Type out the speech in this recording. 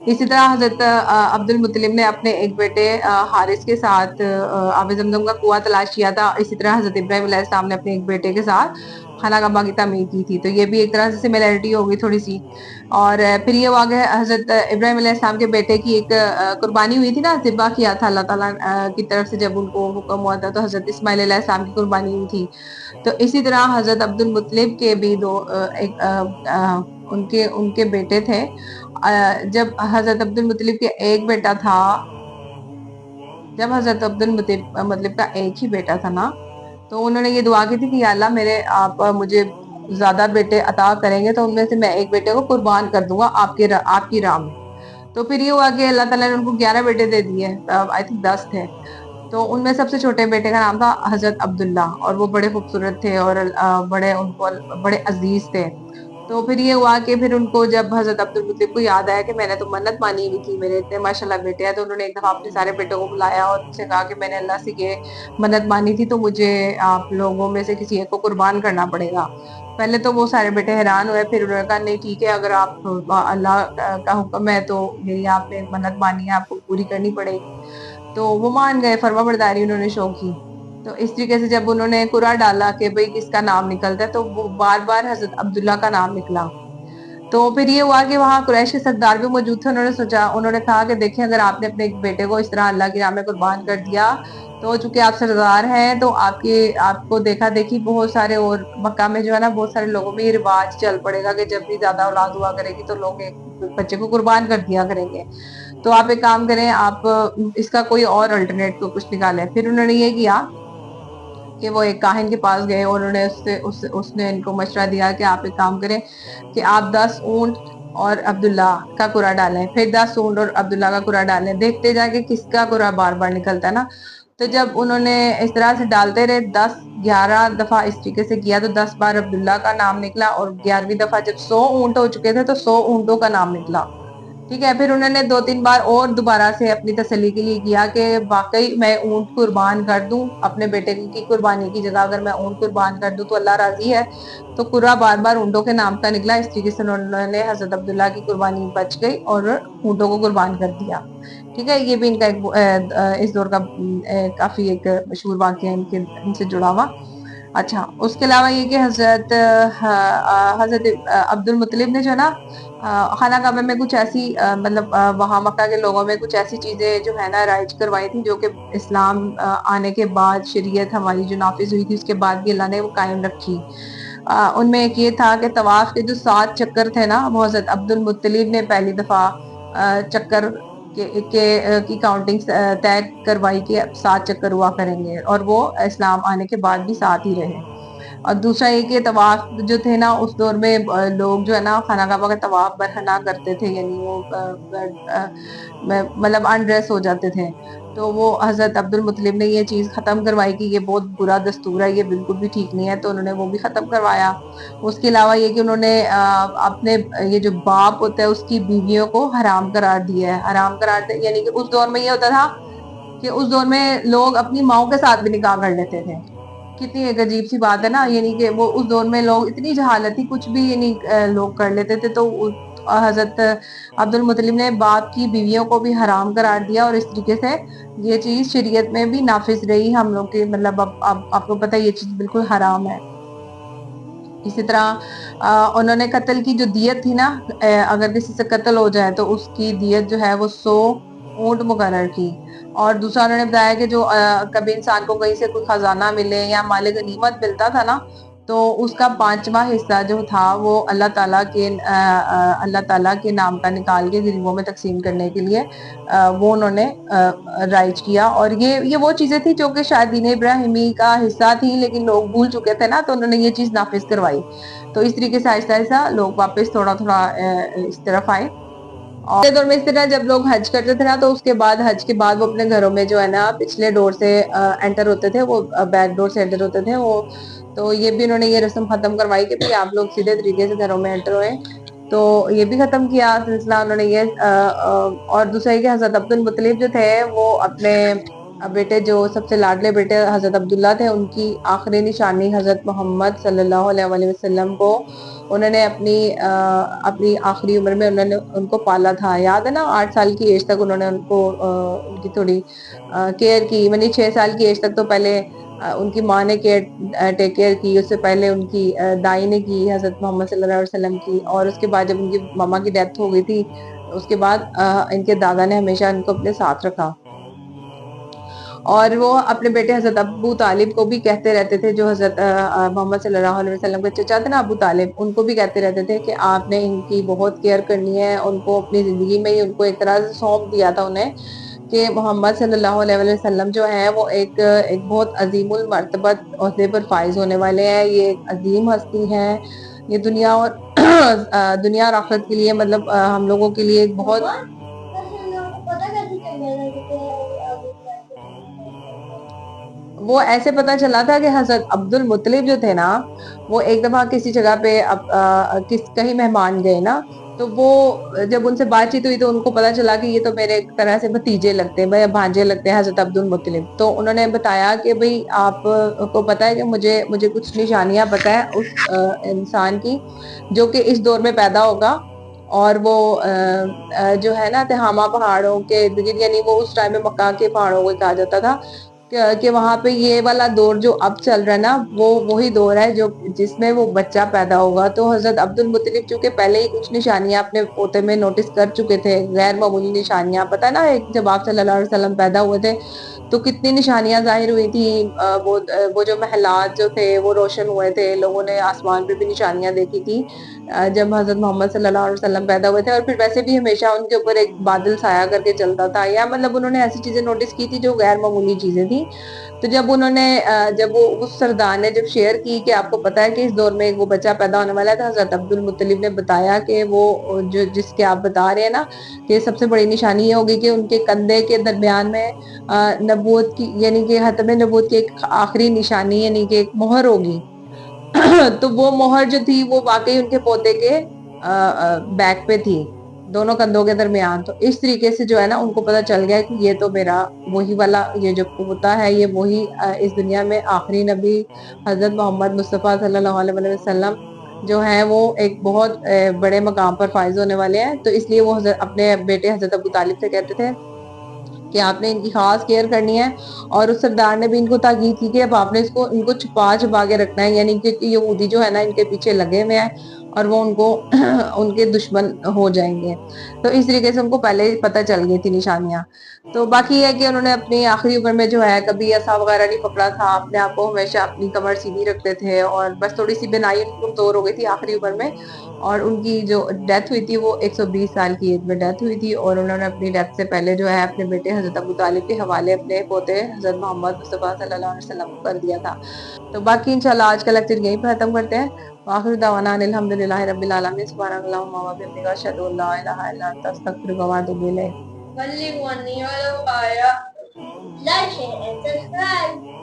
इसी तरह हजरत अब्दुल मुत्तलिब ने अपने एक बेटे हारिस के साथ आब जमजम का कुआं तलाश किया था। इसी तरह हजरत इब्राहिम अलैहिस्सलाम ने अपने एक बेटे के साथ खाना काबा की तामीर की थी। तो ये भी एक तरह से सिमिलरिटी होगी थोड़ी सी। और फिर ये हुआ कि हजरत इब्राहिम अलैहिस्सलाम के बेटे की एक कुर्बानी हुई थी ना, ज़िब्हा किया था अल्लाह ताला की तरफ से जब उनको हुक्म हुआ था, तो हजरत इस्माइल अलैहिस्सलाम की कुर्बानी हुई थी। तो इसी तरह हजरत अब्दुल मुत्तलिब के भी उनके उनके बेटे थे। जब हजरत अब्दुल मुत्तलिब के एक बेटा था, जब हजरत अब्दुल मुत्तलिब का एक ही बेटा था ना, तो उन्होंने ये दुआ की थी कि या अल्लाह मेरे आप मुझे ज्यादा बेटे अता करेंगे तो उनमें से मैं एक बेटे को कुर्बान कर दूंगा आपकी राह में। तो फिर ये हुआ कि अल्लाह ताला ने उनको 11 बेटे दे दिए, आई थिंक 10 थे। तो उनमें सबसे छोटे बेटे का नाम था हजरत अब्दुल्ला, और वो बड़े खूबसूरत थे और बड़े उनको बड़े अजीज थे। तो फिर ये हुआ कि फिर उनको जब हजरत अब्दुल मुत्तलिब को याद आया कि मैंने तो मन्नत मानी हुई थी, मेरे इतने माशाल्लाह बेटे हैं, तो उन्होंने एक दफा अपने सारे बेटों को बुलाया और उनसे कहा कि मैंने अल्लाह से ये मन्नत मानी थी, तो मुझे आप लोगों में से किसी एक को कुर्बान करना पड़ेगा। पहले तो वो सारे बेटे हैरान हुए, फिर उन्होंने कहा नहीं ठीक है, अगर आप अल्लाह का हुक्म है तो मेरी आपने मन्नत मानी है, आपको पूरी करनी पड़ेगी। तो वो मान गए, फर्माबरदारी उन्होंने शो की। तो इस तरीके से जब उन्होंने कुरा डाला कि भाई किसका नाम निकलता है, तो वो बार बार हजरत अब्दुल्ला का नाम निकला। तो फिर ये हुआ कि वहां कुरैश के सरदार भी मौजूद थे। उन्होंने सोचा, उन्होंने कहा कि देखिए अगर आपने अपने एक बेटे को इस तरह अल्लाह की राह में कुर्बान कर दिया, तो चूंकि आप सरदार हैं तो आपको देखा देखी बहुत सारे, और मक्का में जो है ना बहुत सारे लोगों में ये रिवाज चल पड़ेगा कि जब भी ज्यादा औलाद हुआ करेगी तो लोग एक बच्चे को कुर्बान कर दिया करेंगे। तो आप एक काम करें, आप इसका कोई और अल्टरनेट तो कुछ निकालें। फिर उन्होंने ये किया कि वो एक काहिन के पास गए और उन्होंने उसने इनको मशवरा दिया कि आप एक काम करें कि आप 10 ऊंट और अब्दुल्ला का कुरा डालें, फिर 10 ऊंट और अब्दुल्ला का कुरा डालें, देखते जाके किसका कुरा बार बार निकलता है ना। तो जब उन्होंने इस तरह से डालते रहे, 10-11 दफा इस तरीके से किया, तो 10 बार अब्दुल्ला का नाम निकला, और 11वीं दफा जब 100 ऊंट हो चुके थे तो 100 ऊंटों का नाम निकला। ठीक है, फिर उन्होंने 2-3 बार और दोबारा से अपनी तसल्ली के लिए किया कि वाकई मैं ऊंट कुर्बान कर दूं, अपने बेटे की कुर्बानी की जगह अगर मैं ऊंट कुर्बान कर दूं तो अल्लाह राजी है। तो कुरा बार बार ऊंटों के नाम का निकला। इस तरीके से उन्होंने हजरत अब्दुल्ला की कुर्बानी बच गई और ऊंटों को कुर्बान कर दिया। ठीक है, ये भी इनका इस दौर का काफी एक मशहूर वाकया इनसे जुड़ा हुआ। अच्छा, उसके अलावा ये कि हजरत अब्दुल मुत्तलिब ने जो है ना खाना काबा में कुछ ऐसी मतलब वहां मक्का के लोगों में कुछ ऐसी चीजें जो है ना राइज करवाई थी, जो कि इस्लाम आने के बाद, शरीयत हमारी जो नाफिज हुई थी उसके बाद भी अल्लाह ने वो कायम रखी। उनमें एक ये था कि तवाफ के जो 7 चक्कर थे ना, वो हजरत अब्दुल मुत्तलिब ने पहली दफा चक्कर की काउंटिंग तय करवाई कि 7 चक्कर हुआ करेंगे, और वो इस्लाम आने के बाद भी 7 ही रहे। और दूसरा ये कि तवाफ जो थे ना उस दौर में लोग जो है ना खाना काबा का तवाफ बरहना करते थे, यानी वो मतलब अनड्रेस हो जाते थे। तो वो हजरत अब्दुल मुत्तलिब ने ये चीज खत्म करवाई कि ये बहुत बुरा दस्तूर है, ये बिल्कुल भी ठीक नहीं है, तो उन्होंने वो भी खत्म करवाया। उसके अलावा ये कि उन्होंने अपने ये जो बाप होता है उसकी बीवियों को हराम करार दिया है। हराम करार यानी कि उस दौर में ये होता था कि उस दौर में लोग अपनी माओ के साथ भी निकाह कर लेते थे। कितनी एक अजीब सी बात है ना, यानी कि वो उस दौर में लोग, इतनी जहालत थी, कुछ भी यानी लोग कर लेते थे। तो हजरत अब्दुल मुत्तलिब ने बाप की बीवियों को भी हराम करार दिया, और इस तरीके से ये चीज शरीयत में भी नाफिज रही हम लोग की, मतलब अब आपको पता है ये चीज बिल्कुल हराम है। इसी तरह उन्होंने कत्ल की जो दियत थी ना, अगर किसी से कत्ल हो जाए तो उसकी दियत जो है वो 100 ऊंट मुकर्रर की। और दूसरा उन्होंने बताया कि जो कभी इंसान को कहीं से कोई खजाना मिले या माले गनीमत मिलता था ना, तो उसका 5वां हिस्सा जो था वो अल्लाह ताला के नाम का निकाल के गरीबों में तकसीम करने के लिए वो उन्होंने राइज किया। और ये वो चीजें थी जो कि शायद दीन इब्राहिमी का हिस्सा थी, लेकिन लोग भूल चुके थे ना, तो उन्होंने ये चीज नाफिज करवाई। तो इस तरीके से आहिस्ता आहिस्ता लोग वापस थोड़ा थोड़ा इस तरफ आए। और दौर में इस तरह जब लोग हज करते थे ना, तो उसके बाद हज के बाद वो अपने घरों में जो है ना पिछले डोर से एंटर होते थे, वो बैक डोर से एंटर होते थे वो। तो ये भी उन्होंने ये रस्म खत्म करवाई कि भाई आप लोग सीधे तरीके से घरों में एंटर हुए। तो ये भी खत्म किया सिलसिला उन्होंने ये। और दूसरा ये कि हजरत अब्दुल मुत्तलिब जो थे वो अपने اب بیٹے جو سب سے لاڈلے بیٹے حضرت عبداللہ تھے، ان کی آخری نشانی حضرت محمد صلی اللہ علیہ وآلہ وسلم کو انہوں نے اپنی آخری عمر میں انہوں نے ان کو پالا تھا. یاد ہے نا 8 سال کی ایج تک انہوں نے ان کو ان کی تھوڑی کیئر کی. یعنی 6 سال کی ایج تک تو پہلے ان کی ماں نے ٹیک کیئر کی، اس سے پہلے ان کی دائی نے کی حضرت محمد صلی اللہ علیہ وسلم کی، اور اس کے بعد جب ان کی ماما کی ڈیتھ ہو گئی تھی اس کے بعد ان کے دادا نے ہمیشہ ان کو اپنے ساتھ رکھا. اور وہ اپنے بیٹے حضرت ابو طالب کو بھی کہتے رہتے تھے، جو حضرت محمد صلی اللہ علیہ وسلم کے چچا تھے نا ابو طالب، ان کو بھی کہتے رہتے تھے کہ آپ نے ان کی بہت کیئر کرنی ہے. ان کو اپنی زندگی میں ہی ان کو ایک طرح سے سونپ دیا تھا انہیں کہ محمد صلی اللہ علیہ وسلم جو ہے وہ ایک بہت عظیم المرتبت عہدے پر فائز ہونے والے ہیں. یہ ایک عظیم ہستی ہے. یہ دنیا اور دنیا اور آخرت کے لیے مطلب ہم لوگوں کے لیے ایک بہت وہ ایسے پتا چلا تھا کہ حضرت عبد المطلب جو تھے نا، وہ ایک دفعہ کسی جگہ پہ کہیں مہمان گئے نا، تو وہ جب ان سے بات چیت ہوئی تو ان کو پتا چلا کہ یہ تو میرے ایک طرح سے بھتیجے لگتے ہیں، بھانجے لگتے ہیں حضرت عبد المطلب. تو انہوں نے بتایا کہ بھئی آپ کو پتا ہے کہ مجھے کچھ نشانیاں پتا ہے اس انسان کی جو کہ اس دور میں پیدا ہوگا، اور وہ جو ہے نا تہامہ پہاڑوں کے ارد گرد، یعنی وہ اس ٹائم میں مکہ کے پہاڑوں کو کہا جاتا تھا کہ وہاں پہ یہ والا دور جو اب چل رہا ہے نا، وہ وہی دور ہے جس میں وہ بچہ پیدا ہوگا. تو حضرت عبد المطلب چونکہ پہلے ہی کچھ نشانیاں اپنے پوتے میں نوٹس کر چکے تھے، غیر معمولی نشانیاں. پتہ نا جب آپ صلی اللہ علیہ وسلم پیدا ہوئے تھے تو کتنی نشانیاں ظاہر ہوئی تھی. وہ جو محلات جو تھے وہ روشن ہوئے تھے، لوگوں نے آسمان پہ بھی نشانیاں دیکھی تھی جب حضرت محمد صلی اللہ علیہ وسلم پیدا ہوئے تھے. اور پھر ویسے بھی ہمیشہ ان کے اوپر ایک بادل سایہ کر کے چلتا تھا، یا مطلب انہوں نے ایسی چیزیں نوٹس کی تھی جو غیر معمولی چیزیں تھیں. تو جب وہ اس سردار نے جب شیئر کی کہ آپ کو پتا ہے کہ اس دور میں وہ بچہ پیدا ہونے والا ہے، تو حضرت عبد المطلب نے بتایا کہ وہ جس کے آپ بتا رہے ہیں نا کہ سب سے بڑی نشانی یہ ہوگی کہ ان کے کندھے کے درمیان میں نبوت کی، یعنی کہ ختم نبوت کی ایک آخری نشانی، یعنی کہ ایک مہر ہوگی. تو وہ مہر جو تھی وہ واقعی ان کے پوتے کے بیک پہ تھی، دونوں کندھوں کے درمیان. تو اس طریقے سے جو ہے نا ان کو پتا چل گیا کہ یہ تو میرا وہی والا یہ جو پوتا ہے، یہ وہی اس دنیا میں آخری نبی حضرت محمد مصطفیٰ صلی اللہ علیہ وسلم جو ہیں وہ ایک بہت بڑے مقام پر فائز ہونے والے ہیں. تو اس لیے وہ اپنے بیٹے حضرت ابو طالب سے کہتے تھے کہ آپ نے ان کی خاص کیئر کرنی ہے. اور اس سردار نے بھی ان کو تاکید کی کہ اب آپ نے ان کو چھپا کے رکھنا ہے، یعنی کہ یہودی جو ہے نا ان کے پیچھے لگے ہوئے ہیں اور وہ ان کے دشمن ہو جائیں گے. تو اس طریقے سے ان کو پہلے پتہ چل گئی تھی نشانیاں. تو باقی یہ ہے کہ انہوں نے اپنی آخری عمر میں جو ہے کبھی ایسا وغیرہ نہیں پکڑا تھا، اپنے آپ کو ہمیشہ اپنی کمر سیدھی رکھتے تھے، اور بس تھوڑی سی بینائی ان کی کمزور ہو گئی تھی آخری عمر میں. اور ان کی جو ڈیتھ ہوئی تھی وہ 120 سال کی ایج میں ڈیتھ ہوئی تھی. اور انہوں نے اپنی ڈیتھ سے پہلے جو ہے اپنے بیٹے حضرت ابو طالب کے حوالے اپنے پوتے حضرت محمد مصطفیٰ صلی اللہ علیہ وسلم کو کر دیا تھا. تو باقی انشاءاللہ آج کا لیکچر یہیں پہ ختم کرتے ہیں. وآخر دعوانا ان الحمدللہ رب العالمین. سبحانک اللہم و بحمدک، اشہد ان لا الہ الا انت، استغفرک و اتوب الیک. Like, share, and subscribe.